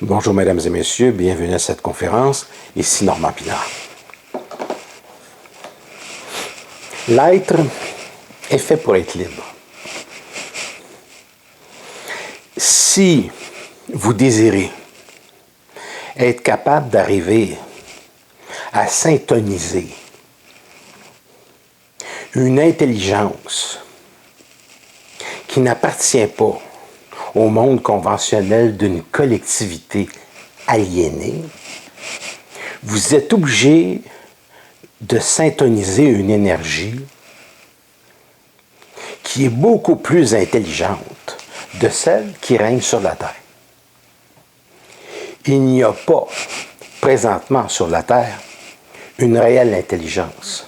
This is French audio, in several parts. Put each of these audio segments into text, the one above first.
Bonjour mesdames et messieurs, bienvenue à cette conférence. Ici Normand Pinard. L'être est fait pour être libre. Si vous désirez être capable d'arriver à syntoniser une intelligence qui n'appartient pas au monde conventionnel d'une collectivité aliénée, vous êtes obligé de syntoniser une énergie qui est beaucoup plus intelligente de celle qui règne sur la Terre. Il n'y a pas, présentement sur la Terre, une réelle intelligence.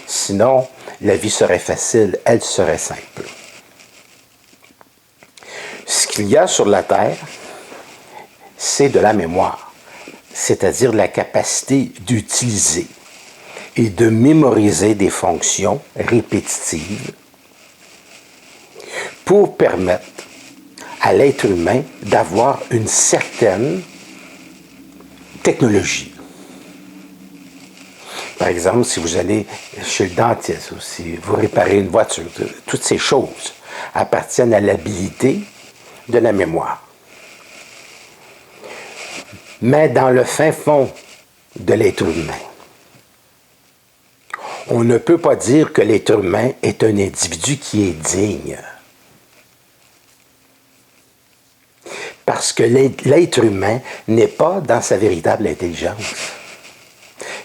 Sinon, la vie serait facile, elle serait simple. Ce qu'il y a sur la Terre, c'est de la mémoire, c'est-à-dire la capacité d'utiliser et de mémoriser des fonctions répétitives pour permettre à l'être humain d'avoir une certaine technologie. Par exemple, si vous allez chez le dentiste ou si vous réparez une voiture, toutes ces choses appartiennent à l'habilité de la mémoire. Mais dans le fin fond de l'être humain, on ne peut pas dire que l'être humain est un individu qui est digne. Parce que l'être humain n'est pas dans sa véritable intelligence.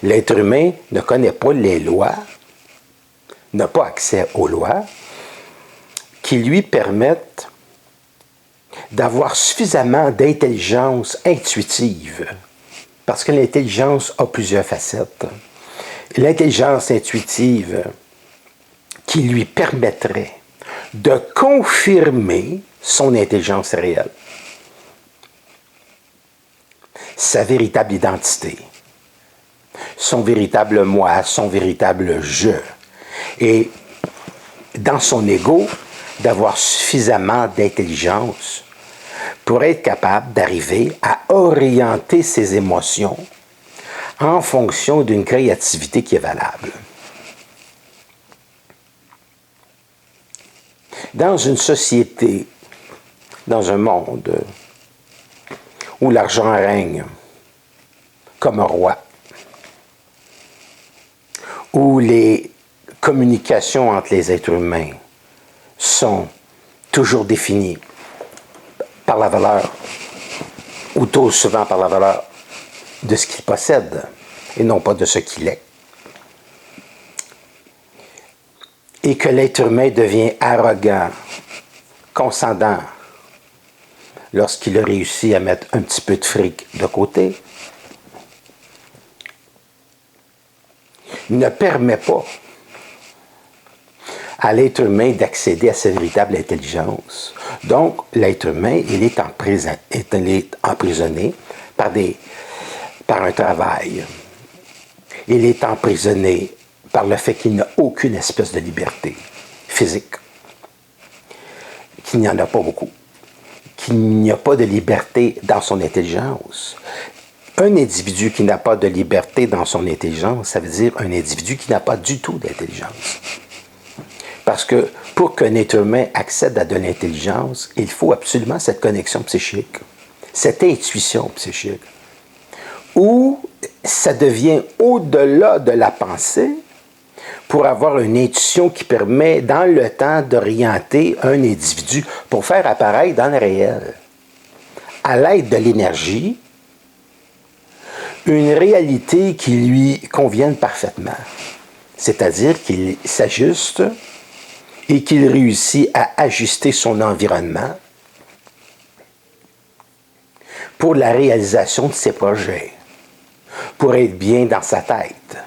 L'être humain ne connaît pas les lois, n'a pas accès aux lois qui lui permettent d'avoir suffisamment d'intelligence intuitive, parce que l'intelligence a plusieurs facettes. L'intelligence intuitive qui lui permettrait de confirmer son intelligence réelle, sa véritable identité, son véritable moi, son véritable je, et dans son ego, d'avoir suffisamment d'intelligence pour être capable d'arriver à orienter ses émotions en fonction d'une créativité qui est valable. Dans une société, dans un monde où l'argent règne comme un roi, où les communications entre les êtres humains sont toujours définies par la valeur, ou trop souvent par la valeur de ce qu'il possède, et non pas de ce qu'il est. Et que l'être humain devient arrogant, condescendant, lorsqu'il a réussi à mettre un petit peu de fric de côté, ne permet pas à l'être humain d'accéder à sa véritable intelligence. Donc, l'être humain, il est emprisonné par un travail. Il est emprisonné par le fait qu'il n'a aucune espèce de liberté physique, qu'il n'y en a pas beaucoup, qu'il n'y a pas de liberté dans son intelligence. Un individu qui n'a pas de liberté dans son intelligence, ça veut dire un individu qui n'a pas du tout d'intelligence. Parce que pour qu'un être humain accède à de l'intelligence, il faut absolument cette connexion psychique, cette intuition psychique, où ça devient au-delà de la pensée pour avoir une intuition qui permet dans le temps d'orienter un individu pour faire apparaître dans le réel, à l'aide de l'énergie, une réalité qui lui convienne parfaitement. C'est-à-dire qu'il s'ajuste et qu'il réussit à ajuster son environnement pour la réalisation de ses projets, pour être bien dans sa tête,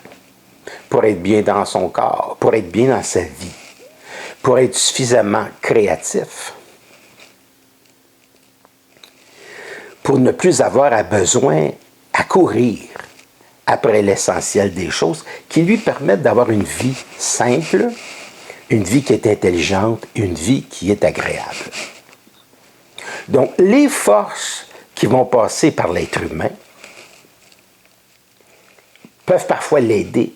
pour être bien dans son corps, pour être bien dans sa vie, pour être suffisamment créatif, pour ne plus avoir besoin à courir après l'essentiel des choses qui lui permettent d'avoir une vie simple, une vie qui est intelligente, une vie qui est agréable. Donc, les forces qui vont passer par l'être humain peuvent parfois l'aider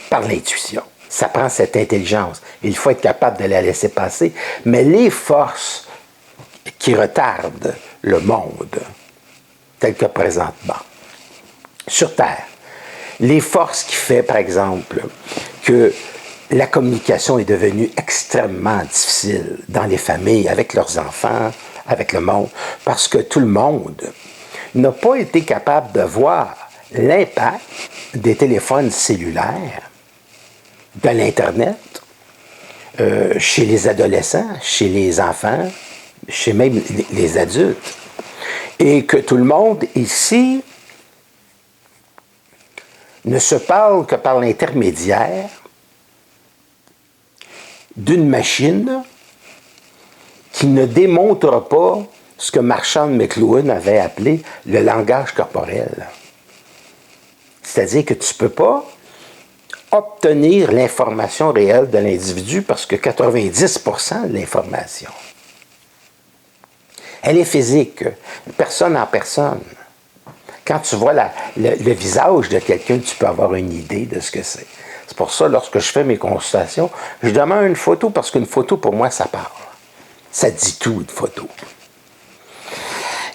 par l'intuition. Ça prend cette intelligence. Il faut être capable de la laisser passer. Mais les forces qui retardent le monde, tel que présentement, sur Terre, les forces qui font, par exemple, que la communication est devenue extrêmement difficile dans les familles, avec leurs enfants, avec le monde, parce que tout le monde n'a pas été capable de voir l'impact des téléphones cellulaires, de l'Internet, chez les adolescents, chez les enfants, chez même les adultes. Et que tout le monde ici ne se parle que par l'intermédiaire d'une machine qui ne démontre pas ce que Marshall McLuhan avait appelé le langage corporel. C'est-à-dire que tu ne peux pas obtenir l'information réelle de l'individu parce que 90% de l'information, elle est physique, personne en personne. Quand tu vois le visage de quelqu'un, tu peux avoir une idée de ce que c'est. C'est pour ça, lorsque je fais mes consultations, je demande une photo parce qu'une photo, pour moi, ça parle. Ça dit tout, une photo.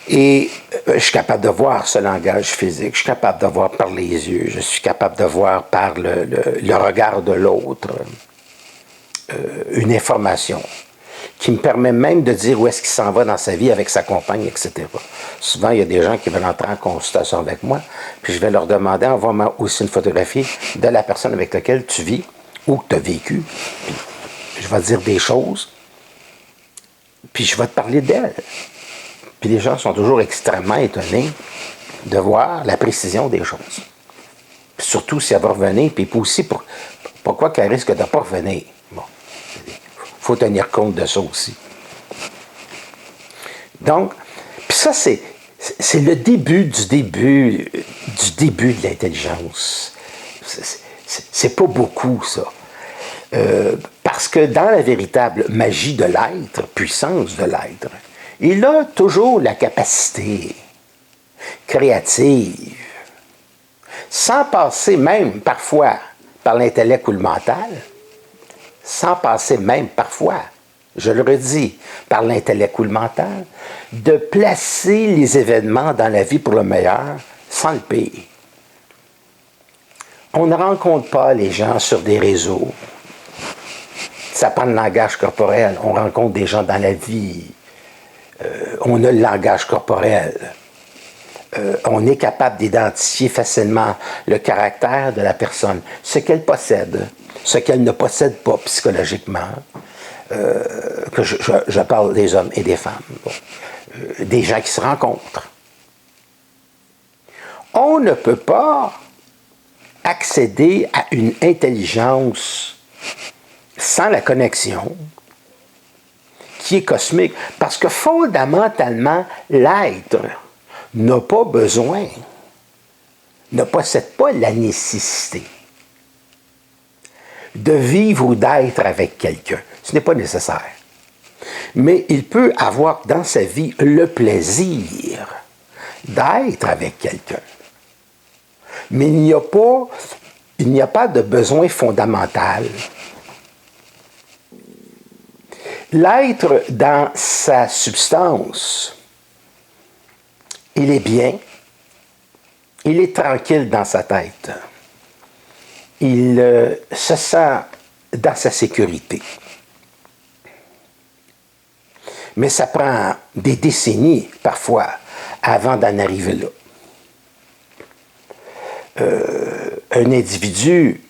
Et je suis capable de voir ce langage physique, je suis capable de voir par les yeux, je suis capable de voir par le regard de l'autre une information qui me permet même de dire où est-ce qu'il s'en va dans sa vie avec sa compagne, etc. Souvent, il y a des gens qui veulent entrer en consultation avec moi, puis je vais leur demander, envoie-moi aussi une photographie de la personne avec laquelle tu vis ou que tu as vécu. Puis je vais te dire des choses, puis je vais te parler d'elle. Puis les gens sont toujours extrêmement étonnés de voir la précision des choses. Puis surtout si elle va revenir, puis aussi pourquoi qu'elle risque de ne pas revenir. Bon, il faut tenir compte de ça aussi. Donc, puis ça, c'est le début de l'intelligence. C'est pas beaucoup, ça. Parce que dans la véritable magie de l'être, puissance de l'être, il a toujours la capacité créative, sans passer même parfois par l'intellect ou le mental, sans passer même parfois, je le redis, par l'intellect ou le mental, de placer les événements dans la vie pour le meilleur sans le pire. On ne rencontre pas les gens sur des réseaux. Ça prend le langage corporel. On rencontre des gens dans la vie. On a le langage corporel. On est capable d'identifier facilement le caractère de la personne, ce qu'elle possède, ce qu'elle ne possède pas psychologiquement, que je parle des hommes et des femmes, bon. Des gens qui se rencontrent. On ne peut pas accéder à une intelligence sans la connexion qui est cosmique, parce que fondamentalement, l'être n'a pas besoin, ne possède pas la nécessité de vivre ou d'être avec quelqu'un. Ce n'est pas nécessaire. Mais il peut avoir dans sa vie le plaisir d'être avec quelqu'un. Mais il n'y a pas de besoin fondamental. L'être dans sa substance, il est bien, il est tranquille dans sa tête, il se sent dans sa sécurité. Mais ça prend des décennies, parfois, avant d'en arriver là. Un individu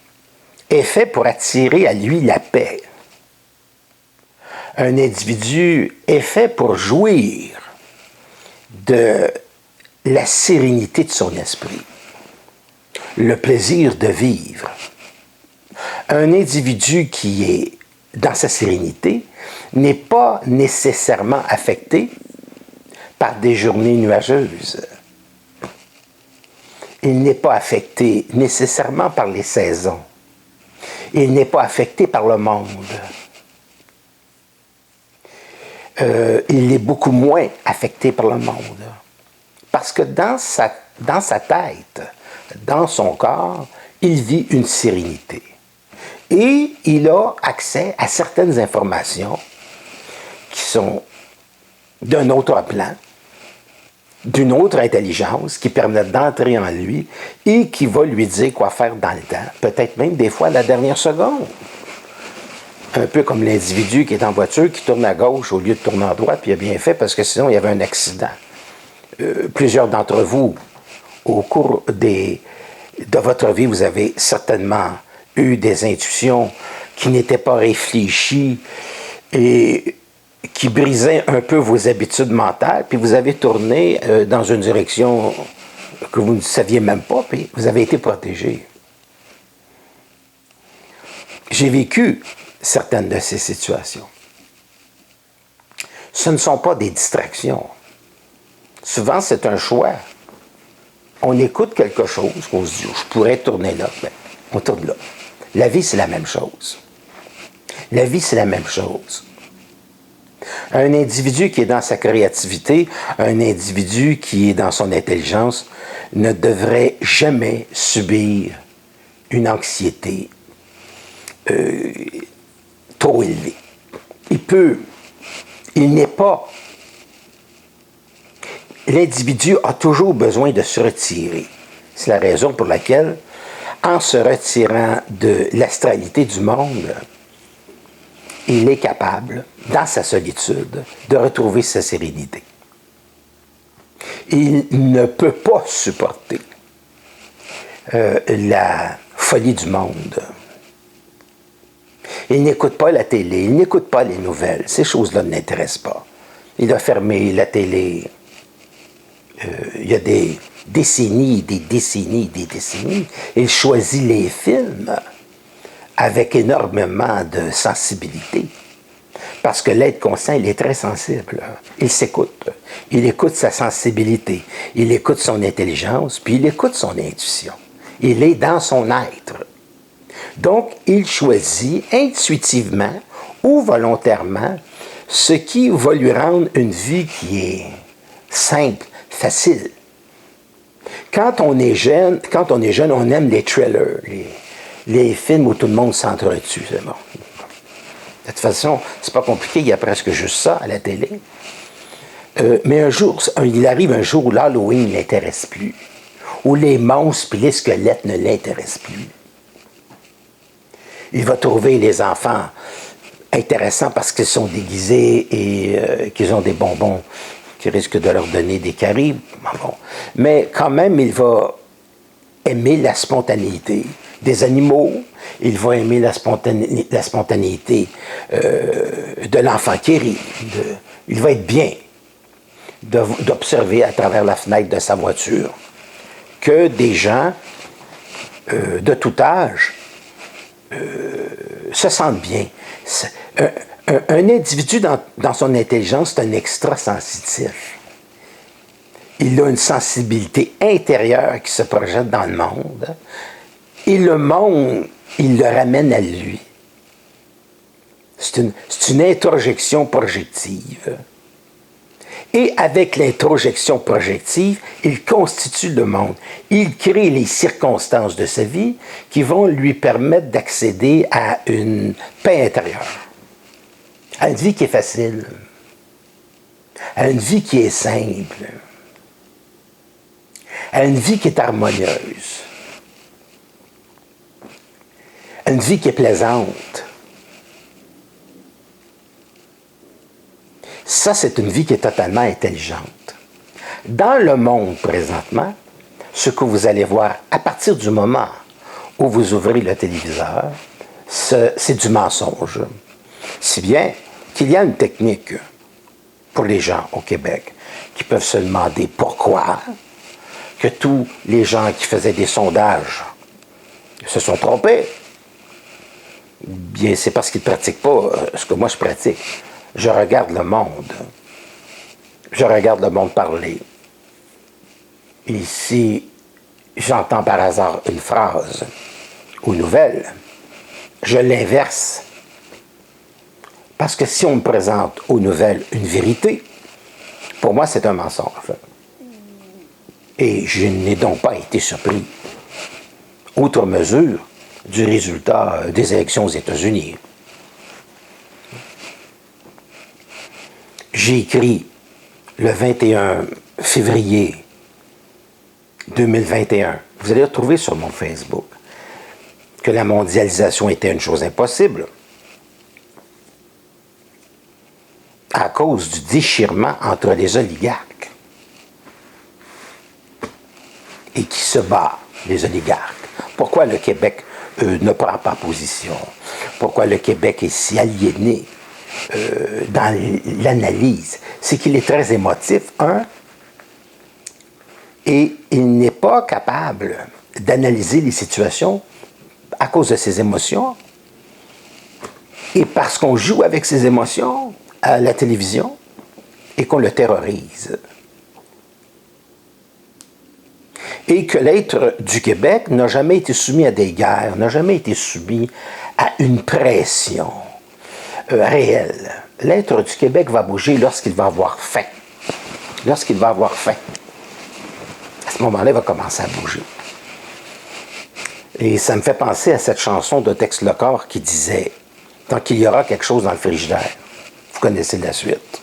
est fait pour attirer à lui la paix. Un individu est fait pour jouir de la sérénité de son esprit, le plaisir de vivre. Un individu qui est dans sa sérénité n'est pas nécessairement affecté par des journées nuageuses. Il n'est pas affecté nécessairement par les saisons. Il n'est pas affecté par le monde. il est beaucoup moins affecté par le monde. Parce que dans sa tête, dans son corps, il vit une sérénité. Et il a accès à certaines informations qui sont d'un autre plan, d'une autre intelligence qui permet d'entrer en lui et qui va lui dire quoi faire dans le temps, peut-être même des fois à la dernière seconde. Un peu comme l'individu qui est en voiture, qui tourne à gauche au lieu de tourner à droite, puis il a bien fait parce que sinon il y avait un accident. Plusieurs d'entre vous, au cours de votre vie, vous avez certainement eu des intuitions qui n'étaient pas réfléchies et qui brisaient un peu vos habitudes mentales, puis vous avez tourné dans une direction que vous ne saviez même pas, puis vous avez été protégé. J'ai vécu certaines de ces situations. Ce ne sont pas des distractions. Souvent, c'est un choix. On écoute quelque chose, on se dit, je pourrais tourner là, mais on tourne là. La vie, c'est la même chose. La vie, c'est la même chose. Un individu qui est dans sa créativité, un individu qui est dans son intelligence, ne devrait jamais subir une anxiété trop élevée. Il n'est pas. L'individu a toujours besoin de se retirer. C'est la raison pour laquelle, en se retirant de l'astralité du monde, il est capable, dans sa solitude, de retrouver sa sérénité. Il ne peut pas supporter la folie du monde. Il n'écoute pas la télé, il n'écoute pas les nouvelles. Ces choses-là ne l'intéressent pas. Il a fermé la télé. Il y a des décennies, des décennies, des décennies. Il choisit les films avec énormément de sensibilité. Parce que l'être conscient, il est très sensible. Il s'écoute. Il écoute sa sensibilité. Il écoute son intelligence, puis il écoute son intuition. Il est dans son être. Donc, il choisit intuitivement ou volontairement ce qui va lui rendre une vie qui est simple, facile. Quand on est jeune, on aime les thrillers, les films où tout le monde s'entretue, c'est bon. De toute façon, c'est pas compliqué, il y a presque juste ça à la télé. Mais il arrive un jour où l'Halloween ne l'intéresse plus, où les monstres et les squelettes ne l'intéressent plus. Il va trouver les enfants intéressants parce qu'ils sont déguisés et qu'ils ont des bonbons qui risquent de leur donner des caries. Bon. Mais quand même, il va aimer la spontanéité des animaux, il va aimer la spontanéité de l'enfant qui rit. Il va être bien d'observer à travers la fenêtre de sa voiture que des gens de tout âge se sentent bien. Un individu dans son intelligence, c'est un extrasensitif. Il a une sensibilité intérieure qui se projette dans le monde. Et le monde, il le ramène à lui. C'est une introjection projective. Et avec l'introjection projective, il constitue le monde. Il crée les circonstances de sa vie qui vont lui permettre d'accéder à une paix intérieure, à une vie qui est facile, à une vie qui est simple, à une vie qui est harmonieuse, à une vie qui est plaisante. Ça, c'est une vie qui est totalement intelligente. Dans le monde présentement, ce que vous allez voir à partir du moment où vous ouvrez le téléviseur, c'est du mensonge. Si bien qu'il y a une technique pour les gens au Québec qui peuvent se demander pourquoi que tous les gens qui faisaient des sondages se sont trompés. Bien, c'est parce qu'ils ne pratiquent pas ce que moi je pratique. Je regarde le monde. Je regarde le monde parler. Et si j'entends par hasard une phrase ou nouvelle, je l'inverse Parce que si on me présente aux nouvelles une vérité, pour moi, c'est un mensonge. Et je n'ai donc pas été surpris, outre mesure, du résultat des élections aux États-Unis. J'ai écrit le 21 février 2021, vous allez retrouver sur mon Facebook, que la mondialisation était une chose impossible à cause du déchirement entre les oligarques. Et qui se bat, les oligarques. Pourquoi le Québec ne prend pas position? Pourquoi le Québec est si aliéné dans l'analyse? C'est qu'il est très émotif, et il n'est pas capable d'analyser les situations à cause de ses émotions. Et parce qu'on joue avec ses émotions à la télévision et qu'on le terrorise. Et que l'être du Québec n'a jamais été soumis à des guerres, n'a jamais été soumis à une pression réelle. L'être du Québec va bouger lorsqu'il va avoir faim. Lorsqu'il va avoir faim. À ce moment-là, il va commencer à bouger. Et ça me fait penser à cette chanson de Tex Lecor qui disait « Tant qu'il y aura quelque chose dans le frigidaire », vous connaissez la suite.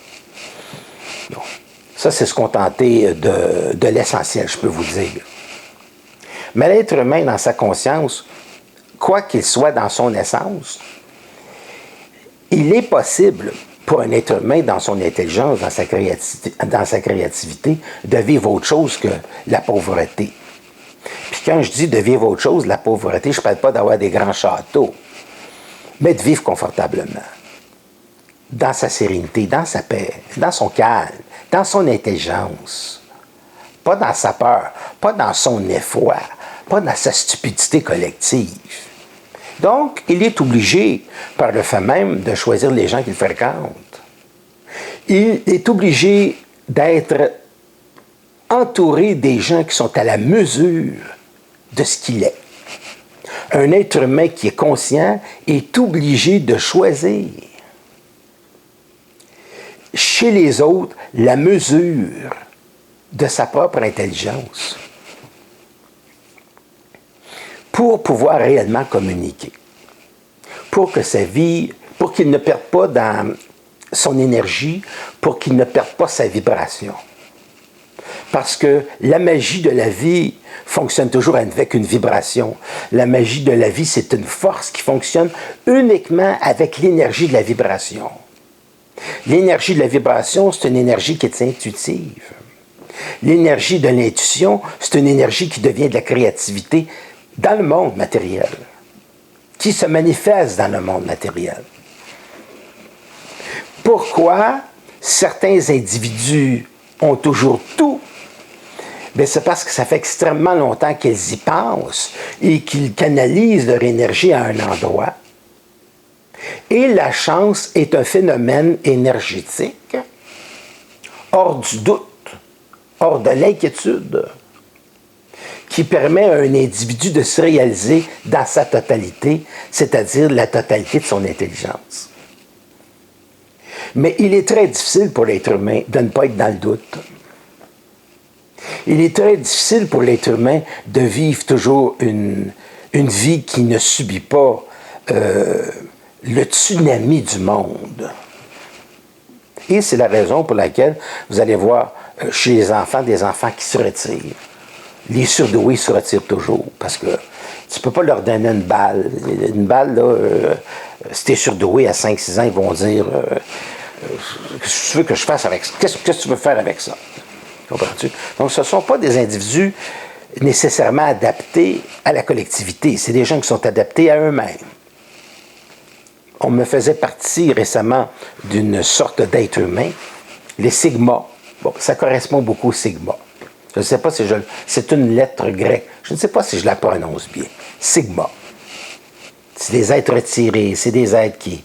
Bon. Ça, c'est se contenter de l'essentiel, je peux vous dire. Mais l'être humain, dans sa conscience, quoi qu'il soit dans son essence, il est possible pour un être humain, dans son intelligence, dans sa créativité, de vivre autre chose que la pauvreté. Puis quand je dis de vivre autre chose, la pauvreté, je ne parle pas d'avoir des grands châteaux, mais de vivre confortablement, dans sa sérénité, dans sa paix, dans son calme, dans son intelligence, pas dans sa peur, pas dans son effroi, pas dans sa stupidité collective. Donc, il est obligé, par le fait même, de choisir les gens qu'il fréquente. Il est obligé d'être entouré des gens qui sont à la mesure de ce qu'il est. Un être humain qui est conscient est obligé de choisir chez les autres la mesure de sa propre intelligence pour pouvoir réellement communiquer, pour que sa vie, pour qu'il ne perde pas dans son énergie, pour qu'il ne perde pas sa vibration. Parce que la magie de la vie fonctionne toujours avec une vibration. La magie de la vie, c'est une force qui fonctionne uniquement avec l'énergie de la vibration. L'énergie de la vibration, c'est une énergie qui est intuitive. L'énergie de l'intuition, c'est une énergie qui devient de la créativité dans le monde matériel, qui se manifeste dans le monde matériel. Pourquoi certains individus ont toujours tout? Bien, c'est parce que ça fait extrêmement longtemps qu'ils y pensent et qu'ils canalisent leur énergie à un endroit. Et la chance est un phénomène énergétique hors du doute, hors de l'inquiétude, qui permet à un individu de se réaliser dans sa totalité, c'est-à-dire la totalité de son intelligence. Mais il est très difficile pour l'être humain de ne pas être dans le doute. Il est très difficile pour l'être humain de vivre toujours une vie qui ne subit pas le tsunami du monde. Et c'est la raison pour laquelle vous allez voir chez les enfants des enfants qui se retirent. Les surdoués se retirent toujours parce que tu ne peux pas leur donner une balle. Une balle, là, si tu es surdoué à 5-6 ans, ils vont dire qu'est-ce que tu veux que je fasse avec ça? Qu'est-ce que tu veux faire avec ça? Comprends-tu? Donc, ce ne sont pas des individus nécessairement adaptés à la collectivité. C'est des gens qui sont adaptés à eux-mêmes. On me faisait partie récemment d'une sorte d'être humain, les sigma. Bon, ça correspond beaucoup aux sigma. Je ne sais pas si c'est une lettre grecque. Je ne sais pas si je la prononce bien. Sigma. C'est des êtres retirés, c'est des êtres qui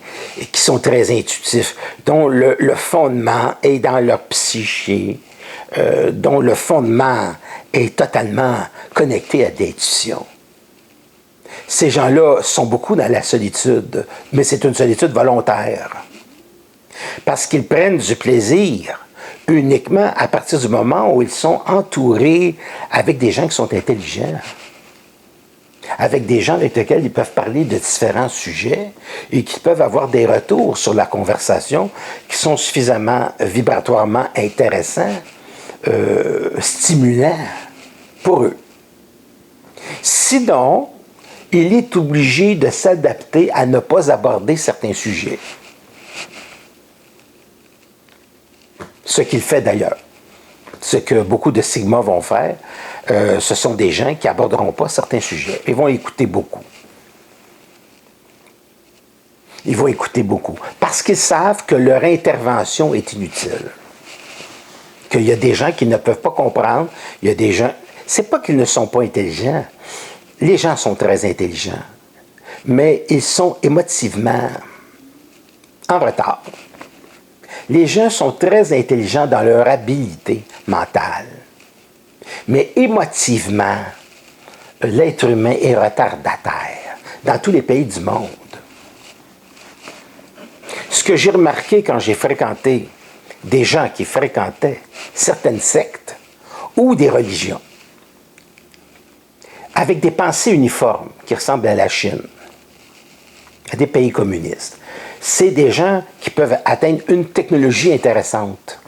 sont très intuitifs, dont le fondement est dans leur psyché, dont le fondement est totalement connecté à l'intuition. Ces gens-là sont beaucoup dans la solitude, mais c'est une solitude volontaire. Parce qu'ils prennent du plaisir uniquement à partir du moment où ils sont entourés avec des gens qui sont intelligents, avec des gens avec lesquels ils peuvent parler de différents sujets et qui peuvent avoir des retours sur la conversation qui sont suffisamment vibratoirement intéressants, stimulants pour eux. Sinon, il est obligé de s'adapter à ne pas aborder certains sujets. Ce qu'il fait d'ailleurs. Ce que beaucoup de Sigma vont faire, ce sont des gens qui n'aborderont pas certains sujets. Ils vont écouter beaucoup. Ils vont écouter beaucoup. Parce qu'ils savent que leur intervention est inutile. Qu'il y a des gens qui ne peuvent pas comprendre. Il y a des gens... C'est pas qu'ils ne sont pas intelligents. Les gens sont très intelligents. Mais ils sont émotivement en retard. Les gens sont très intelligents dans leur habileté mentale. Mais émotivement, l'être humain est retardataire dans tous les pays du monde. Ce que j'ai remarqué quand j'ai fréquenté des gens qui fréquentaient certaines sectes ou des religions, avec des pensées uniformes qui ressemblent à la Chine, à des pays communistes, c'est des gens qui peuvent atteindre une technologie intéressante.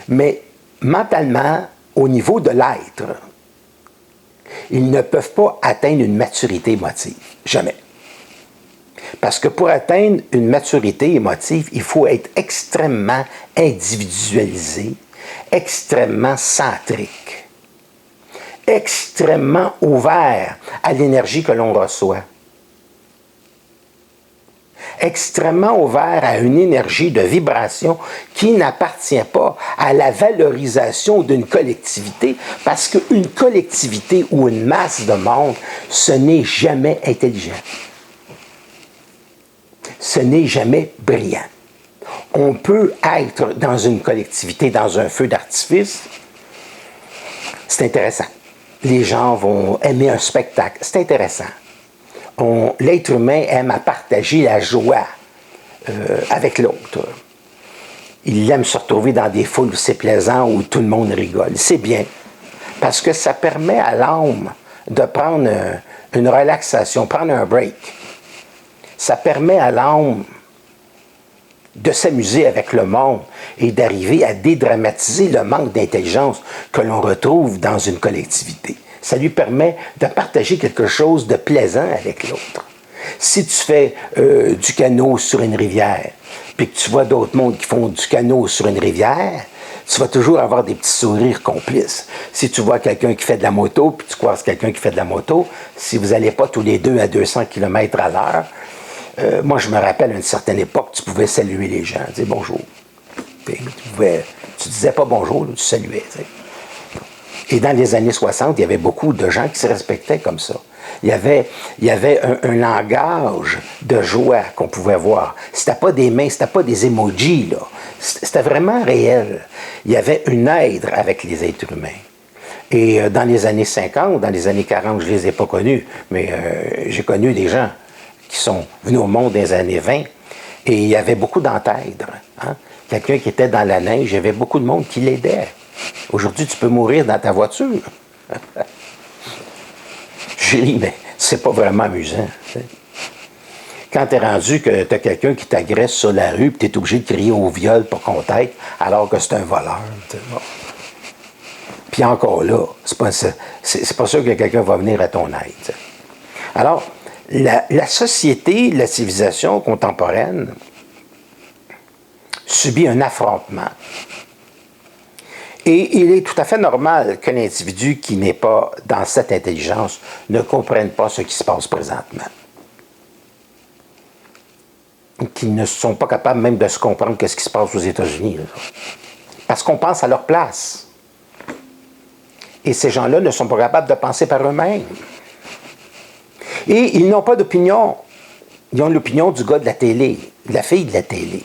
Mais mentalement, au niveau de l'être, ils ne peuvent pas atteindre une maturité émotive. Jamais. Parce que pour atteindre une maturité émotive, il faut être extrêmement individualisé, extrêmement centrique, extrêmement ouvert à l'énergie que l'on reçoit, extrêmement ouvert à une énergie de vibration qui n'appartient pas à la valorisation d'une collectivité, parce qu'une collectivité ou une masse de monde, ce n'est jamais intelligent. Ce n'est jamais brillant. On peut être dans une collectivité, dans un feu d'artifice, c'est intéressant. Les gens vont aimer un spectacle, c'est intéressant. L'être humain aime à partager la joie avec l'autre. Il aime se retrouver dans des foules où c'est plaisant, où tout le monde rigole. C'est bien, parce que ça permet à l'âme de prendre une relaxation, prendre un break. Ça permet à l'âme de s'amuser avec le monde et d'arriver à dédramatiser le manque d'intelligence que l'on retrouve dans une collectivité. Ça lui permet de partager quelque chose de plaisant avec l'autre. Si tu fais du canot sur une rivière, puis que tu vois d'autres mondes qui font du canot sur une rivière, tu vas toujours avoir des petits sourires complices. Si tu vois quelqu'un qui fait de la moto, puis tu croises quelqu'un qui fait de la moto, si vous n'allez pas tous les deux à 200 km à l'heure, moi je me rappelle à une certaine époque, tu pouvais saluer les gens, dire bonjour. Tu disais pas bonjour, là, tu saluais. T'sais. Et dans les années 60, il y avait beaucoup de gens qui se respectaient comme ça. Il y avait un langage de joie qu'on pouvait voir. C'était pas des mains, c'était pas des emojis, là. C'était vraiment réel. Il y avait une aide avec les êtres humains. Et dans les années 50, dans les années 40, je les ai pas connus, mais j'ai connu des gens qui sont venus au monde dans les années 20, et il y avait beaucoup d'entraide. Hein? Quelqu'un qui était dans la neige, il y avait beaucoup de monde qui l'aidait. Aujourd'hui, tu peux mourir dans ta voiture. J'ai dit, mais c'est pas vraiment amusant. T'sais. Quand tu es rendu que tu as quelqu'un qui t'agresse sur la rue, puis tu es obligé de crier au viol pour qu'on t'aide, alors que c'est un voleur. Bon. Puis encore là, c'est pas sûr que quelqu'un va venir à ton aide. T'sais. Alors, la société, la civilisation contemporaine subit un affrontement. Et il est tout à fait normal qu'un individu qui n'est pas dans cette intelligence ne comprenne pas ce qui se passe présentement. Qu'ils ne sont pas capables même de se comprendre ce qui se passe aux États-Unis. Là. Parce qu'on pense à leur place. Et ces gens-là ne sont pas capables de penser par eux-mêmes. Et ils n'ont pas d'opinion. Ils ont l'opinion du gars de la télé, de la fille de la télé.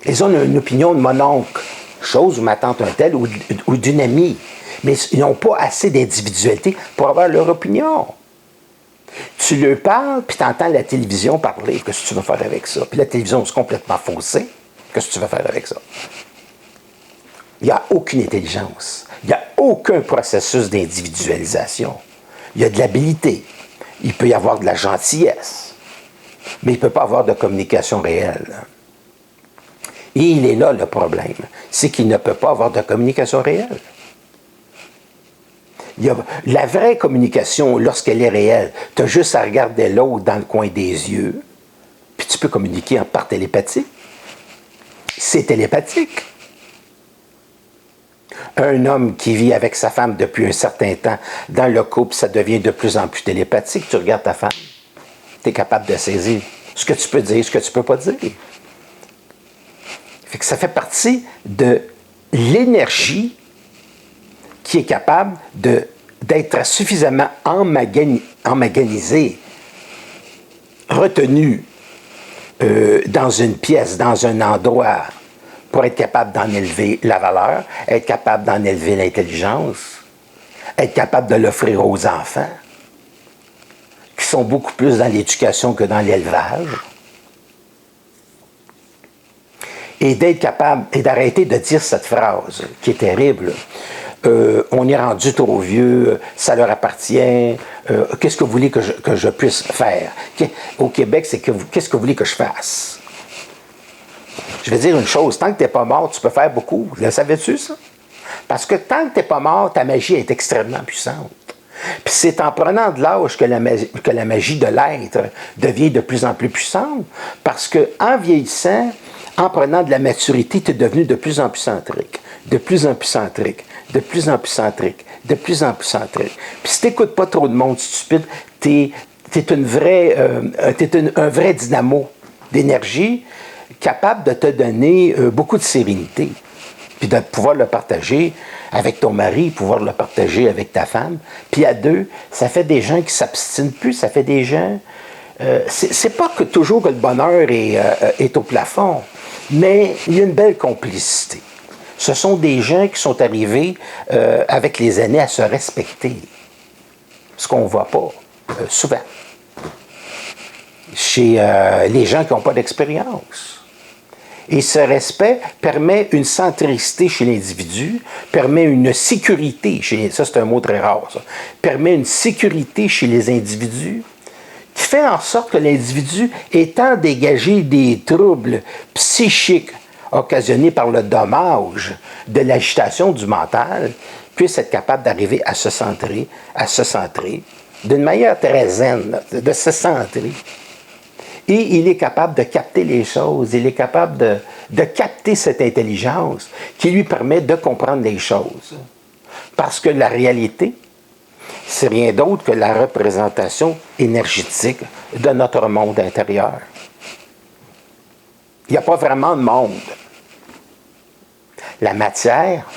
Ils ont une opinion de mon oncle. Chose ou ma tante un tel, ou d'une amie. Mais ils n'ont pas assez d'individualité pour avoir leur opinion. Tu leur parles, puis tu entends la télévision parler. Qu'est-ce que tu vas faire avec ça? Puis la télévision est complètement faussée. Qu'est-ce que tu vas faire avec ça? Il n'y a aucune intelligence. Il n'y a aucun processus d'individualisation. Il y a de l'habilité. Il peut y avoir de la gentillesse. Mais il ne peut pas avoir de communication réelle. Et il est là le problème. C'est qu'il ne peut pas avoir de communication réelle. La vraie communication, lorsqu'elle est réelle, tu as juste à regarder l'autre dans le coin des yeux, puis tu peux communiquer par télépathie. C'est télépathique. Un homme qui vit avec sa femme depuis un certain temps, dans le couple, ça devient de plus en plus télépathique. Tu regardes ta femme, tu es capable de saisir ce que tu peux dire, ce que tu ne peux pas dire. Fait que ça fait partie de l'énergie qui est capable d'être suffisamment emmaganisée, retenue dans une pièce, dans un endroit, pour être capable d'en élever la valeur, être capable d'en élever l'intelligence, être capable de l'offrir aux enfants, qui sont beaucoup plus dans l'éducation que dans l'élevage, et d'être capable, et d'arrêter de dire cette phrase, qui est terrible, on est rendu trop vieux, ça leur appartient, qu'est-ce que vous voulez que je puisse faire? Au Québec, c'est qu'est-ce que vous voulez que je fasse? Je vais dire une chose, tant que tu n'es pas mort, tu peux faire beaucoup. Le savais-tu, ça? Parce que tant que tu n'es pas mort, ta magie est extrêmement puissante. Puis c'est en prenant de l'âge que la magie de l'être devient de plus en plus puissante, parce qu'en vieillissant, en prenant de la maturité, tu es devenu de plus en plus centrique, de plus en plus centrique, de plus en plus centrique, de plus en plus centrique. Puis si tu n'écoutes pas trop de monde stupide, tu es un vrai dynamo d'énergie capable de te donner beaucoup de sérénité, puis de pouvoir le partager avec ton mari, pouvoir le partager avec ta femme. Puis à deux, ça fait des gens qui s'abstinent plus, ça fait des gens... c'est pas que toujours que le bonheur est au plafond, mais il y a une belle complicité. Ce sont des gens qui sont arrivés avec les années à se respecter, ce qu'on ne voit pas souvent chez les gens qui n'ont pas d'expérience. Et ce respect permet une centricité chez l'individu, permet une sécurité, ça c'est un mot très rare, ça, permet une sécurité chez les individus qui fait en sorte que l'individu, étant dégagé des troubles psychiques occasionnés par le dommage de l'agitation du mental, puisse être capable d'arriver à se centrer d'une manière très zen, de se centrer. Et il est capable de capter les choses, il est capable de capter cette intelligence qui lui permet de comprendre les choses. Parce que la réalité, c'est rien d'autre que la représentation énergétique de notre monde intérieur. Il n'y a pas vraiment de monde. La matière,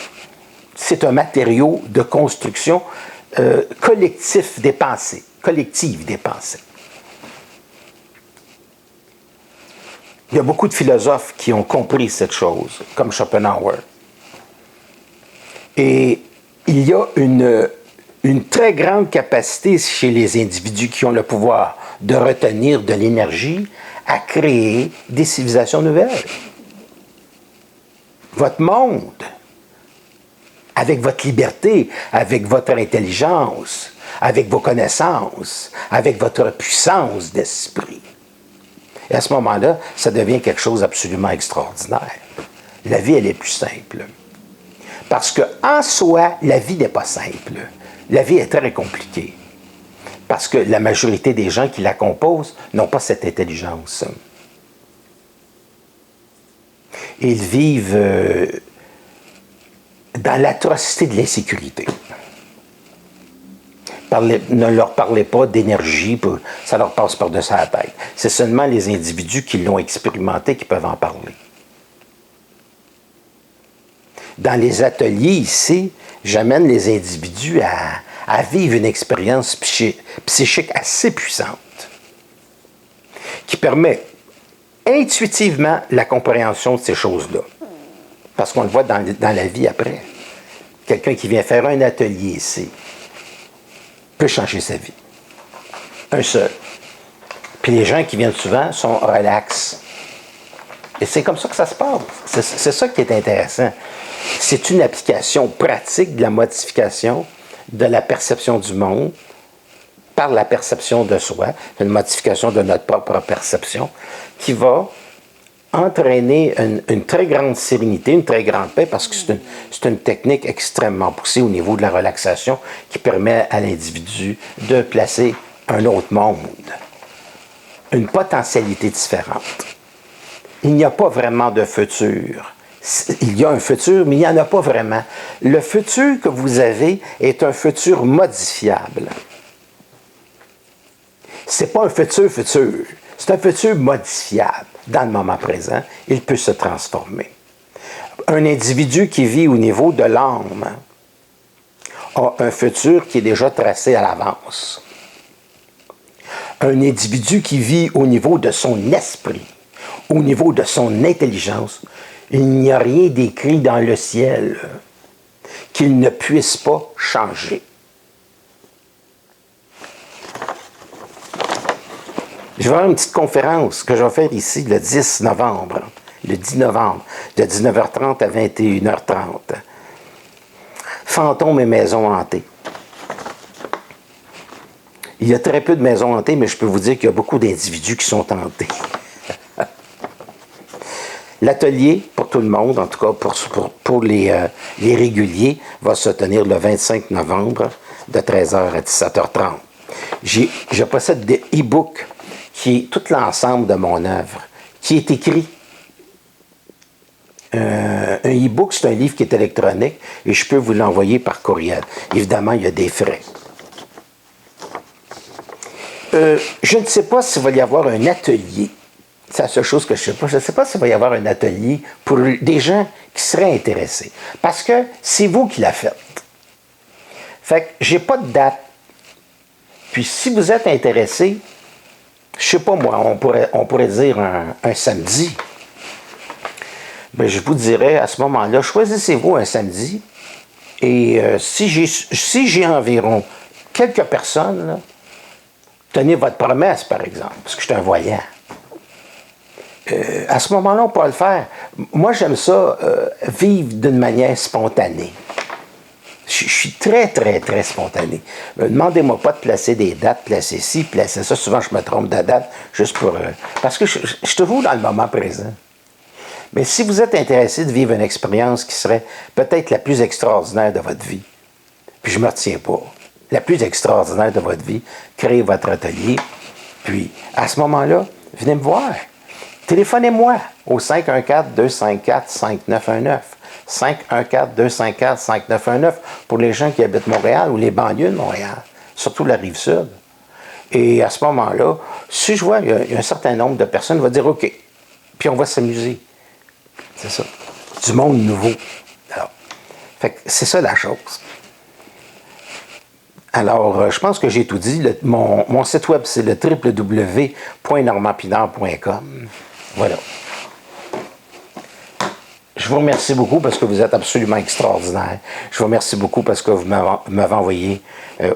c'est un matériau de construction collective des pensées. Il y a beaucoup de philosophes qui ont compris cette chose, comme Schopenhauer. Et il y a une très grande capacité chez les individus qui ont le pouvoir de retenir de l'énergie à créer des civilisations nouvelles. Votre monde, avec votre liberté, avec votre intelligence, avec vos connaissances, avec votre puissance d'esprit. Et à ce moment-là, ça devient quelque chose d'absolument extraordinaire. La vie, elle est plus simple. Parce qu'en soi, la vie n'est pas simple. La vie est très compliquée. Parce que la majorité des gens qui la composent n'ont pas cette intelligence. Ils vivent dans l'atrocité de l'insécurité. Ne leur parlez pas d'énergie, ça leur passe par-dessus la tête. C'est seulement les individus qui l'ont expérimenté qui peuvent en parler. Dans les ateliers ici, j'amène les individus à vivre une expérience psychique assez puissante qui permet intuitivement la compréhension de ces choses-là. Parce qu'on le voit dans la vie après. Quelqu'un qui vient faire un atelier ici peut changer sa vie. un seul. Puis les gens qui viennent souvent sont relax. Et c'est comme ça que ça se passe. C'est ça qui est intéressant. C'est une application pratique de la modification de la perception du monde par la perception de soi, une modification de notre propre perception, qui va entraîner une très grande sérénité, une très grande paix, parce que c'est une technique extrêmement poussée au niveau de la relaxation qui permet à l'individu de placer un autre monde, une potentialité différente. Il n'y a pas vraiment de futur. Il y a un futur, mais il n'y en a pas vraiment. Le futur que vous avez est un futur modifiable. Ce n'est pas un futur, c'est un futur modifiable. Dans le moment présent, il peut se transformer. Un individu qui vit au niveau de l'âme a un futur qui est déjà tracé à l'avance. Un individu qui vit au niveau de son esprit, au niveau de son intelligence, il n'y a rien d'écrit dans le ciel qu'il ne puisse pas changer. Je vais avoir une petite conférence que je vais faire ici le 10 novembre. Le 10 novembre, de 19h30 à 21h30. Fantômes et maisons hantées. Il y a très peu de maisons hantées, mais je peux vous dire qu'il y a beaucoup d'individus qui sont hantés. L'atelier, pour tout le monde, en tout cas pour les réguliers, va se tenir le 25 novembre de 13h à 17h30. Je possède des e-books qui est tout l'ensemble de mon œuvre, qui est écrit. Un e-book, c'est un livre qui est électronique et je peux vous l'envoyer par courriel. Évidemment, il y a des frais. Je ne sais pas s'il va y avoir un atelier. C'est la seule chose que je ne sais pas. Je ne sais pas s'il va y avoir un atelier pour des gens qui seraient intéressés. Parce que c'est vous qui l'avez fait. Fait que j'ai pas de date. Puis si vous êtes intéressé, je sais pas moi, on pourrait dire un samedi. Ben, je vous dirais à ce moment-là, choisissez-vous un samedi. Et si j'ai environ quelques personnes, là, tenez votre promesse, par exemple, parce que je suis un voyant. À ce moment-là, on pourra le faire. Moi, j'aime ça, vivre d'une manière spontanée. Je suis très, très, très spontané. Demandez-moi pas de placer des dates, placer ci, placer ça. Souvent, je me trompe de date juste pour... parce que je suis toujours dans le moment présent. Mais si vous êtes intéressé de vivre une expérience qui serait peut-être la plus extraordinaire de votre vie, puis je ne me retiens pas, la plus extraordinaire de votre vie, créez votre atelier, puis à ce moment-là, venez me voir. Téléphonez-moi au 514-254-5919. 514-254-5919 pour les gens qui habitent Montréal ou les banlieues de Montréal, surtout la Rive-Sud. Et à ce moment-là, si je vois qu'il y a un certain nombre de personnes, on va dire OK, puis on va s'amuser. C'est ça. Du monde nouveau. Alors, fait que c'est ça la chose. Alors, je pense que j'ai tout dit. Mon site web, c'est le www.normandpinard.com. Voilà. Je vous remercie beaucoup parce que vous êtes absolument extraordinaire. Je vous remercie beaucoup parce que vous m'avez envoyé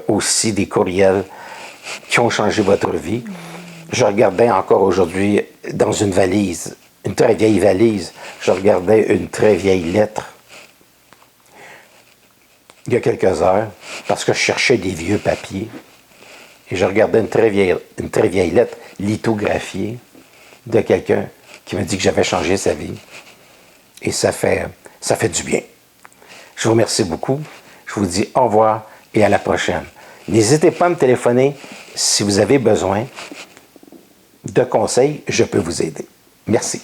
aussi des courriels qui ont changé votre vie. Je regardais encore aujourd'hui dans une valise, une très vieille valise, je regardais une très vieille lettre il y a quelques heures parce que je cherchais des vieux papiers. Et je regardais une très vieille lettre lithographiée de quelqu'un qui m'a dit que j'avais changé sa vie. Et ça fait du bien. Je vous remercie beaucoup. Je vous dis au revoir et à la prochaine. N'hésitez pas à me téléphoner si vous avez besoin de conseils. Je peux vous aider. Merci.